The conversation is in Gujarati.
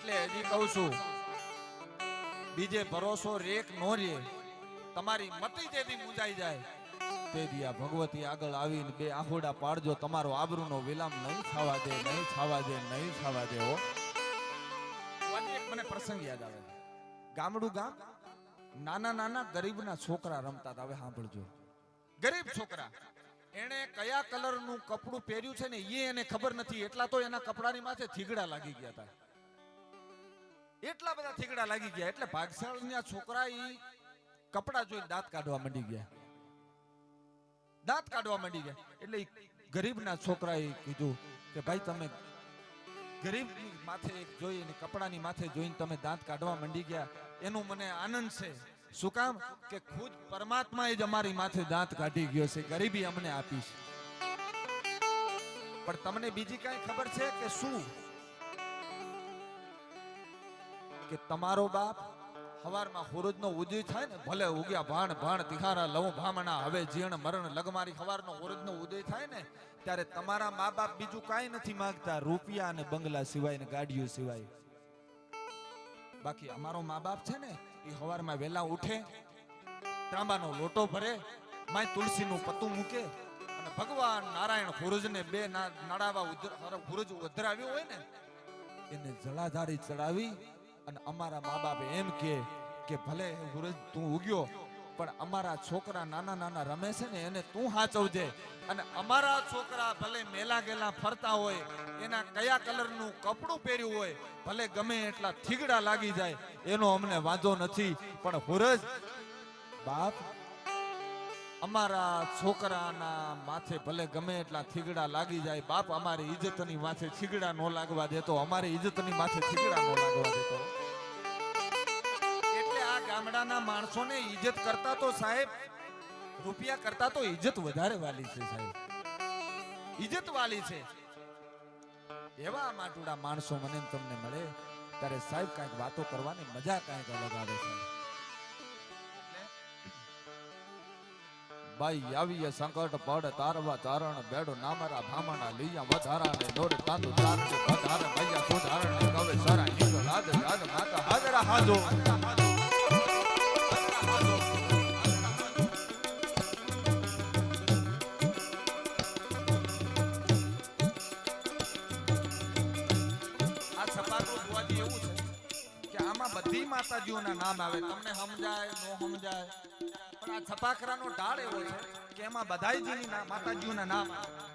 એટલે હજી કહું છું, બીજે ભરોસો રેક નો રે, તમારી મતી જેથી મુંજાઈ જાય તે દી આ ભગવતી આગળ આવીને બે આહુડા પાડજો, તમારો આબરૂનો વિલામ નહીં થવા દે, નહીં થવા દે, નહીં થવા દે. હો એક મને પ્રસંગ યાદ આવે. ગામડું ગામ, નાના નાના ગરીબના છોકરા રમતા હતા. હવે સાંભળજો, ગરીબ છોકરા, એને કયા કલરનું કપડું પહેર્યું છે ને એ એને ખબર નથી, એટલા તો એના કપડાની માથે થીગડા લાગી ગયા હતા. એટલા બધા થીગડા લાગી ગયા એટલે ભાગશાળના છોકરા ઈ કપડા જોઈને દાંત કાઢવા માંડી ગયા. દાંત કાઢવા માંડી ગયા એટલે ગરીબના છોકરાએ કીધું કે ભાઈ તમે ગરીબની માથે જોઈને, કપડાની માથે જોઈને તમે દાંત કાઢવા માંડી ગયા, એનું મને આનંદ છે. શું કામ કે ખુદ પરમાત્મા જ અમારી માથે દાંત કાઢી ગયો છે, ગરીબી અમને આપીશ. પણ તમને બીજી કઈ ખબર છે કે શું? કે તમારો બાપ હવારમાં સૂરજનો ઉદય થાય ને, ભલે ઉગ્યા ભાણ ભાણ તિખારા લઉં ભામણા, હવે જીણ મરણ લગમારી, સવારનો સૂરજનો ઉદય થાય ને ત્યારે તમારા મા બાપ બીજું કાંઈ નથી માંગતા, રૂપિયા અને બંગલા સિવાય ને ગાડીઓ સિવાય. બાકી અમારો મા બાપ છે ને એ સવારમાં વહેલા ઉઠે, ત્રાંબાનો લોટો ભરે, માય તુલસીનું પત્તું મૂકે અને ભગવાન નારાયણ સૂરજને બે નડાવા સૂરજ વધરાવ્યો હોય ને એને જળાધારી ચડાવી અને અમારા મા બાપ એમ કે ભલે સૂરજ તું ઉગ્યો પણ અમારા છોકરા નાના નાના રમે છે ને એને તું સાચવજે, અને અમારા છોકરા ભલે મેલા ગેલા ફરતા હોય, એના કયા કલરનું કપડું પહેર્યું હોય, ભલે ગમે એટલા થીગડા લાગી જાય એનો અમને વાંધો નથી, પણ સૂરજ બાપ અમારા છોકરાના માથે ભલે ગમે એટલા થીગડા લાગી જાય, બાપ અમારી ઇજ્જતની માથે થીગડા નો લાગવા દેતો, અમારી ઇજ્જતની માથે થીગડા નો લાગવા દેતો. એટલે આ ગામડાના માણસોને ઇજ્જત કરતા તો સાહેબ, રૂપિયા કરતા તો ઇજ્જત વધારે વાલી છે સાહેબ, ઇજ્જત વાલી છે. એવા માટુડા માણસો મને તમને મળે ત્યારે સાહેબ કાંઈક વાતો કરવાની મજા કાંઈક અલગ આવે છે. ભાઈ આવીએ સંકટ પડ તારવા તારણ બેડો નામરા ભામણા લીયા વધારાને દોર તાંદુ તારણે વધારે ભૈયા સુધારણે કવે સરા હિંગ રાજ રાજ માતા હાજરા હાજો. આ છપાકું જોવાથી એવું છે કે આમાં બધી માતાજીઓના નામ આવે, તમને સમજાય નો સમજાય, પણ આ છપાકરાનો ઢાળ એવો છે કે એમાં બધાયજીની માતાજીઓના નામ આવે.